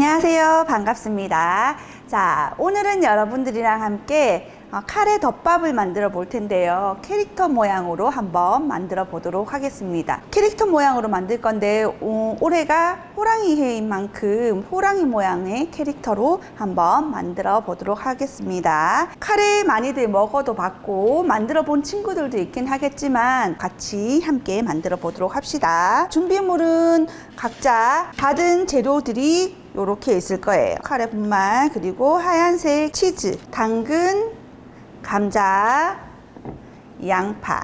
안녕하세요. 반갑습니다. 자, 오늘은 여러분들이랑 함께 카레 덮밥을 만들어 볼 텐데요. 캐릭터 모양으로 한번 만들어 보도록 하겠습니다. 캐릭터 모양으로 만들 건데 올해가 호랑이 해인 만큼 호랑이 모양의 캐릭터로 한번 만들어 보도록 하겠습니다. 카레 많이들 먹어도 봤고 만들어 본 친구들도 있긴 하겠지만 같이 함께 만들어 보도록 합시다. 준비물은 각자 받은 재료들이 이렇게 있을 거예요. 카레 분말, 그리고 하얀색 치즈, 당근, 감자, 양파,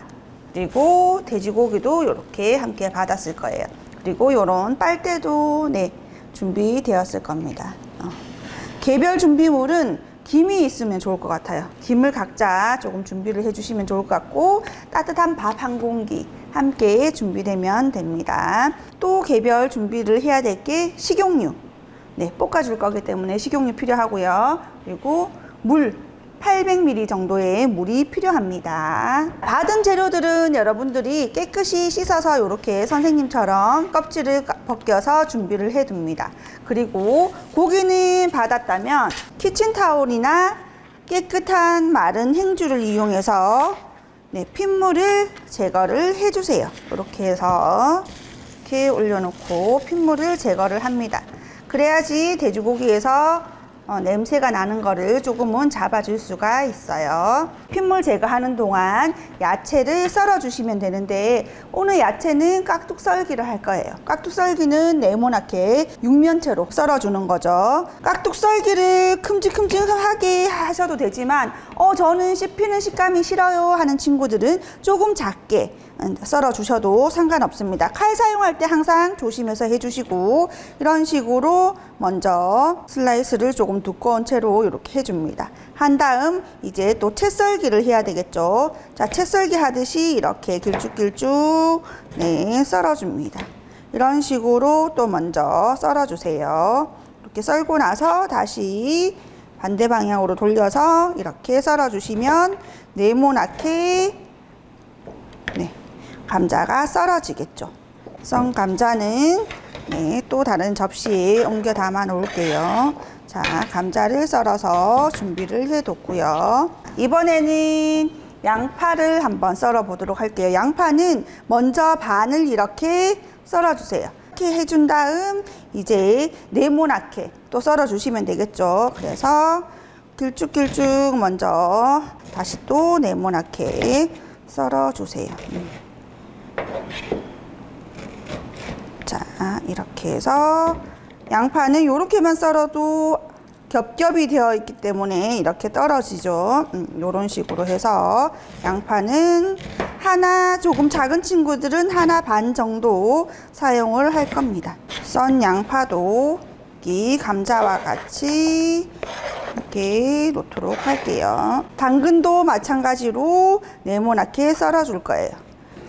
그리고 돼지고기도 이렇게 함께 받았을 거예요. 그리고 이런 빨대도 준비되었을 겁니다. 개별 준비물은 김이 있으면 좋을 것 같아요. 김을 각자 조금 준비를 해주시면 좋을 것 같고, 따뜻한 밥 한 공기 함께 준비되면 됩니다. 또 개별 준비를 해야 될 게 식용유, 볶아줄 거기 때문에 식용유 필요하고요. 그리고 물 800ml 정도의 물이 필요합니다. 받은 재료들은 여러분들이 깨끗이 씻어서 이렇게 선생님처럼 껍질을 벗겨서 준비를 해 둡니다. 그리고 고기는 받았다면 키친타올이나 깨끗한 마른 행주를 이용해서 핏물을 제거를 해 주세요. 이렇게 해서 이렇게 올려놓고 핏물을 제거를 합니다. 그래야지 돼지고기에서 냄새가 나는 거를 조금은 잡아줄 수가 있어요. 핏물 제거하는 동안 야채를 썰어 주시면 되는데, 오늘 야채는 깍둑 썰기를 할 거예요. 깍둑 썰기는 네모나게 육면체로 썰어 주는 거죠. 깍둑 썰기를 큼직큼직하게 하셔도 되지만 저는 씹히는 식감이 싫어요 하는 친구들은 조금 작게 썰어 주셔도 상관없습니다. 칼 사용할 때 항상 조심해서 해주시고, 이런 식으로 먼저 슬라이스를 조금 두꺼운 채로 이렇게 해줍니다. 한 다음 이제 또 채 썰기를 해야 되겠죠. 자, 채 썰기 하듯이 이렇게 길쭉길쭉 썰어줍니다. 이런 식으로 또 먼저 썰어주세요. 이렇게 썰고 나서 다시 반대 방향으로 돌려서 이렇게 썰어주시면 네모나게 감자가 썰어지겠죠. 썬 감자는 또 다른 접시에 옮겨 담아 놓을게요. 자, 감자를 썰어서 준비를 해 뒀고요. 이번에는 양파를 한번 썰어 보도록 할게요. 양파는 먼저 반을 이렇게 썰어 주세요. 이렇게 해준 다음 이제 네모나게 또 썰어 주시면 되겠죠. 그래서 길쭉길쭉 먼저 다시 또 네모나게 썰어 주세요. 자, 이렇게 해서 양파는 이렇게만 썰어도 겹겹이 되어 있기 때문에 이렇게 떨어지죠. 이런 식으로 해서 양파는 하나, 조금 작은 친구들은 하나 반 정도 사용을 할 겁니다. 썬 양파도 이 감자와 같이 이렇게 놓도록 할게요. 당근도 마찬가지로 네모나게 썰어 줄 거예요.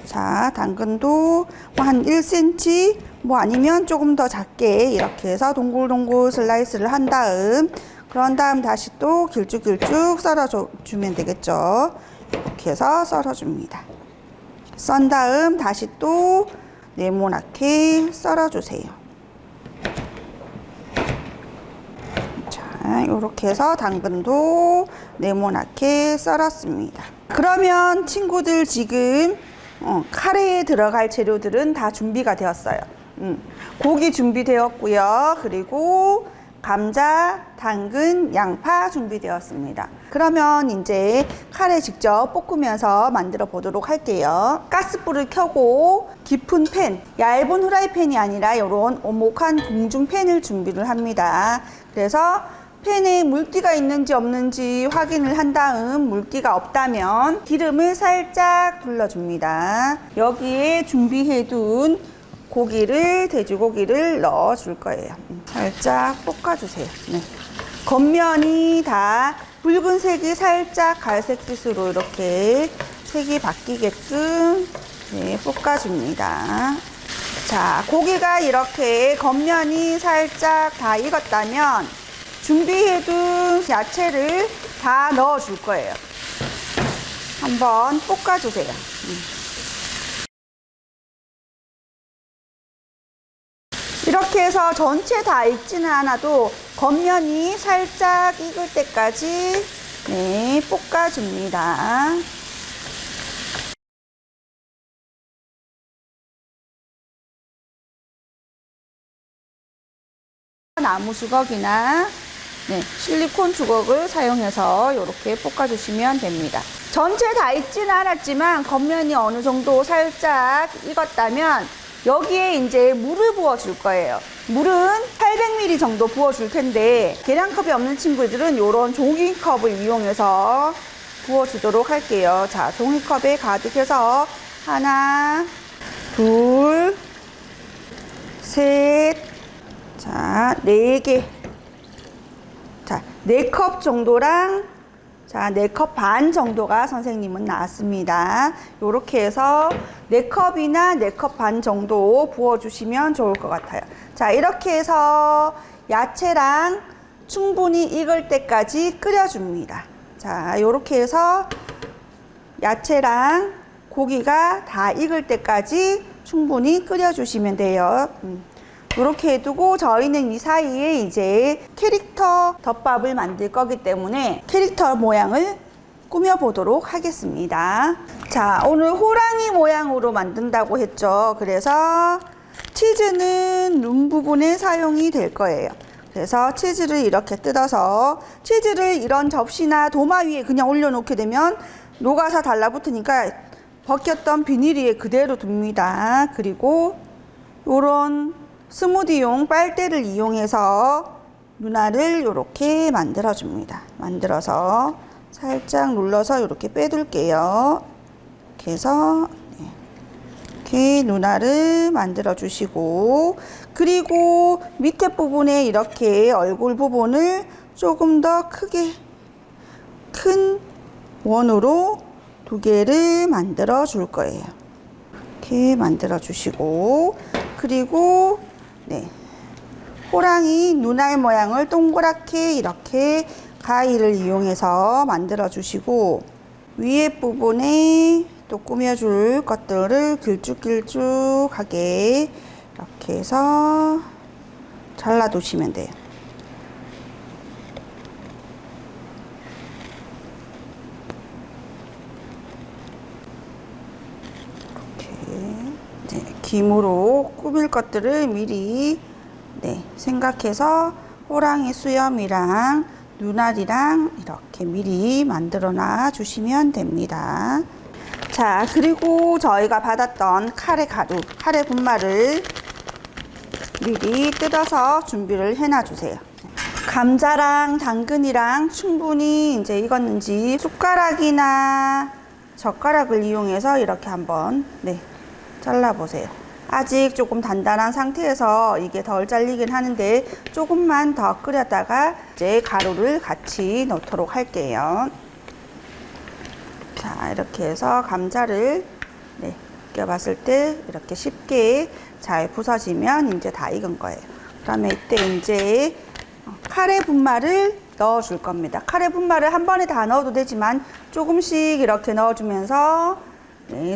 자, 당근도 한 1cm, 아니면 조금 더 작게 이렇게 해서 동글동글 슬라이스를 한 다음, 그런 다음 다시 또 길쭉길쭉 썰어주면 되겠죠. 이렇게 해서 썰어줍니다. 썬 다음 다시 또 네모나게 썰어주세요. 자, 이렇게 해서 당근도 네모나게 썰었습니다. 그러면 친구들 지금 카레에 들어갈 재료들은 다 준비가 되었어요. 고기 준비되었고요. 그리고 감자, 당근, 양파 준비되었습니다. 그러면 이제 카레 직접 볶으면서 만들어 보도록 할게요. 가스불을 켜고 깊은 팬, 얇은 후라이팬이 아니라 이런 오목한 궁중팬을 준비를 합니다. 그래서 팬에 물기가 있는지 없는지 확인을 한 다음 물기가 없다면 기름을 살짝 둘러줍니다. 여기에 준비해둔 돼지고기를 넣어 줄 거예요. 살짝 볶아주세요. 겉면이 다 붉은색이 살짝 갈색빛으로 이렇게 색이 바뀌게끔 볶아줍니다. 자, 고기가 이렇게 겉면이 살짝 다 익었다면 준비해둔 야채를 다 넣어 줄 거예요. 한번 볶아주세요. 이렇게 해서 전체 다 익지는 않아도 겉면이 살짝 익을 때까지 네, 볶아줍니다. 나무 주걱이나 네, 실리콘 주걱을 사용해서 이렇게 볶아주시면 됩니다. 전체 다 익지는 않았지만 겉면이 어느 정도 살짝 익었다면 여기에 이제 물을 부어줄 거예요. 물은 800ml 정도 부어줄 텐데 계량컵이 없는 친구들은 이런 종이컵을 이용해서 부어주도록 할게요. 자, 종이컵에 가득해서 하나, 둘, 셋, 자, 4개. 자, 4컵 정도랑 자, 4컵 반 정도가 선생님은 나왔습니다. 요렇게 해서 4컵이나 4컵 반 정도 부어주시면 좋을 것 같아요. 자, 이렇게 해서 야채랑 충분히 익을 때까지 끓여줍니다. 자, 요렇게 해서 야채랑 고기가 다 익을 때까지 충분히 끓여주시면 돼요. 이렇게 해두고 저희는 이 사이에 이제 캐릭터 덮밥을 만들 거기 때문에 캐릭터 모양을 꾸며보도록 하겠습니다. 자, 오늘 호랑이 모양으로 만든다고 했죠. 그래서 치즈는 눈 부분에 사용이 될 거예요. 그래서 치즈를 이렇게 뜯어서 치즈를 이런 접시나 도마 위에 그냥 올려놓게 되면 녹아서 달라붙으니까 벗겼던 비닐 위에 그대로 둡니다. 그리고 요런 스무디용 빨대를 이용해서 눈알을 이렇게 만들어 줍니다. 만들어서 살짝 눌러서 이렇게 빼둘게요. 이렇게 해서 이렇게 눈알을 만들어 주시고, 그리고 밑에 부분에 이렇게 얼굴 부분을 조금 더 크게 큰 원으로 2개를 만들어 줄 거예요. 이렇게 만들어 주시고, 그리고 네, 호랑이 눈알 모양을 동그랗게 이렇게 가위를 이용해서 만들어 주시고, 위에 부분에 또 꾸며줄 것들을 길쭉길쭉하게 이렇게 해서 잘라 두시면 돼요. 김으로 꾸밀 것들을 미리 생각해서 호랑이 수염이랑 눈알이랑 이렇게 미리 만들어 놔 주시면 됩니다. 자, 그리고 저희가 받았던 카레 가루, 카레 분말을 미리 뜯어서 준비를 해 놔 주세요. 감자랑 당근이랑 충분히 이제 익었는지 숟가락이나 젓가락을 이용해서 이렇게 한번 잘라보세요. 아직 조금 단단한 상태에서 이게 덜 잘리긴 하는데 조금만 더 끓였다가 이제 가루를 같이 넣도록 할게요. 자, 이렇게 해서 감자를 껴봤을 때 이렇게 쉽게 잘 부서지면 이제 다 익은 거예요. 그다음에 이때 이제 카레 분말을 넣어 줄 겁니다. 카레 분말을 한 번에 다 넣어도 되지만 조금씩 이렇게 넣어주면서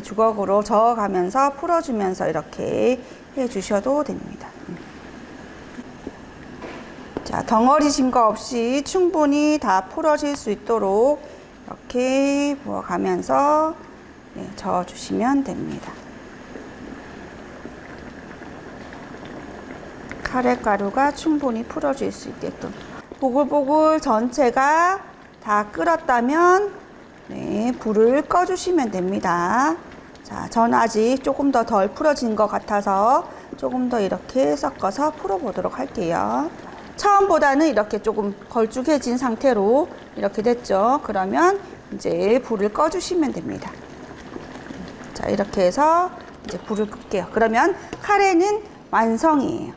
주걱으로 저어가면서 풀어주면서 이렇게 해주셔도 됩니다. 자, 덩어리진 거 없이 충분히 다 풀어질 수 있도록 이렇게 부어가면서 저어주시면 됩니다. 카레가루가 충분히 풀어질 수 있게끔 보글보글 전체가 다 끓었다면 불을 꺼주시면 됩니다. 자, 전 아직 조금 더 덜 풀어진 것 같아서 조금 더 이렇게 섞어서 풀어보도록 할게요. 처음보다는 이렇게 조금 걸쭉해진 상태로 이렇게 됐죠. 그러면 이제 불을 꺼주시면 됩니다. 자, 이렇게 해서 이제 불을 끌게요. 그러면 카레는 완성이에요.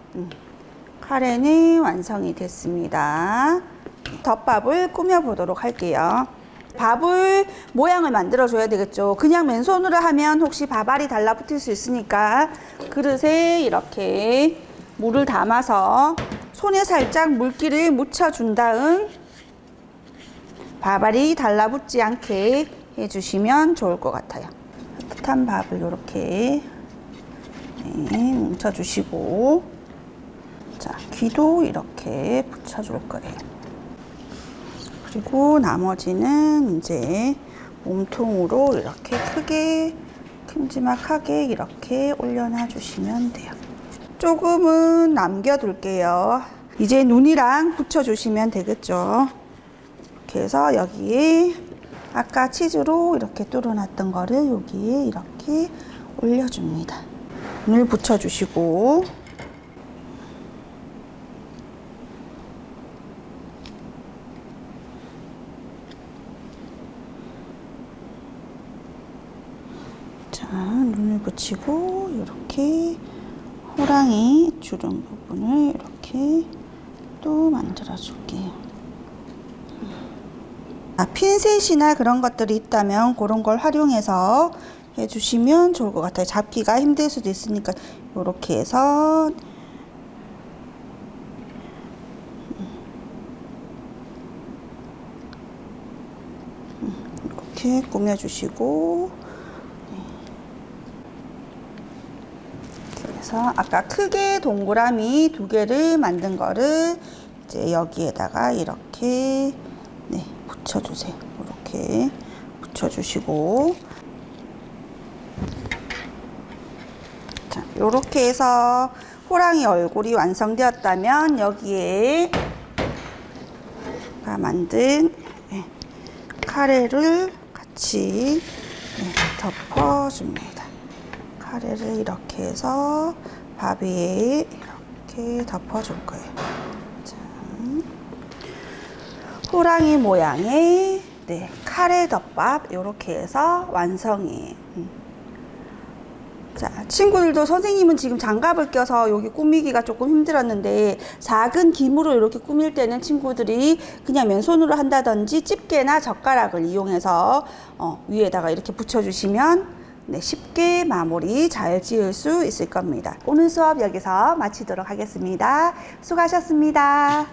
카레는 완성이 됐습니다. 덮밥을 꾸며보도록 할게요. 밥을 모양을 만들어 줘야 되겠죠. 그냥 맨손으로 하면 혹시 밥알이 달라붙을 수 있으니까 그릇에 이렇게 물을 담아서 손에 살짝 물기를 묻혀준 다음 밥알이 달라붙지 않게 해주시면 좋을 것 같아요. 따뜻한 밥을 이렇게 뭉쳐주시고, 자, 귀도 이렇게 붙여줄 거예요. 그리고 나머지는 이제 몸통으로 이렇게 크게 큼지막하게 이렇게 올려놔 주시면 돼요. 조금은 남겨둘게요. 이제 눈이랑 붙여주시면 되겠죠. 이렇게 해서 여기에 아까 치즈로 이렇게 뚫어놨던 거를 여기에 이렇게 올려줍니다. 눈을 붙여주시고 자, 눈을 붙이고 이렇게 호랑이 주름 부분을 이렇게 또 만들어 줄게요. 핀셋이나 그런 것들이 있다면 그런 걸 활용해서 해주시면 좋을 것 같아요. 잡기가 힘들 수도 있으니까 이렇게 해서 이렇게 꾸며주시고, 그래서 아까 크게 동그라미 2개를 만든 거를 이제 여기에다가 이렇게 붙여주세요. 이렇게 붙여주시고, 자, 이렇게 해서 호랑이 얼굴이 완성되었다면 여기에 만든 카레를 같이 덮어줍니다. 카레를 이렇게 해서 밥 위에 이렇게 덮어줄 거예요. 자, 호랑이 모양의 카레 덮밥 이렇게 해서 완성이에요. 자, 친구들도 선생님은 지금 장갑을 껴서 여기 꾸미기가 조금 힘들었는데 작은 김으로 이렇게 꾸밀 때는 친구들이 그냥 맨손으로 한다든지 집게나 젓가락을 이용해서 위에다가 이렇게 붙여주시면 쉽게 마무리 잘 지을 수 있을 겁니다. 오늘 수업 여기서 마치도록 하겠습니다. 수고하셨습니다.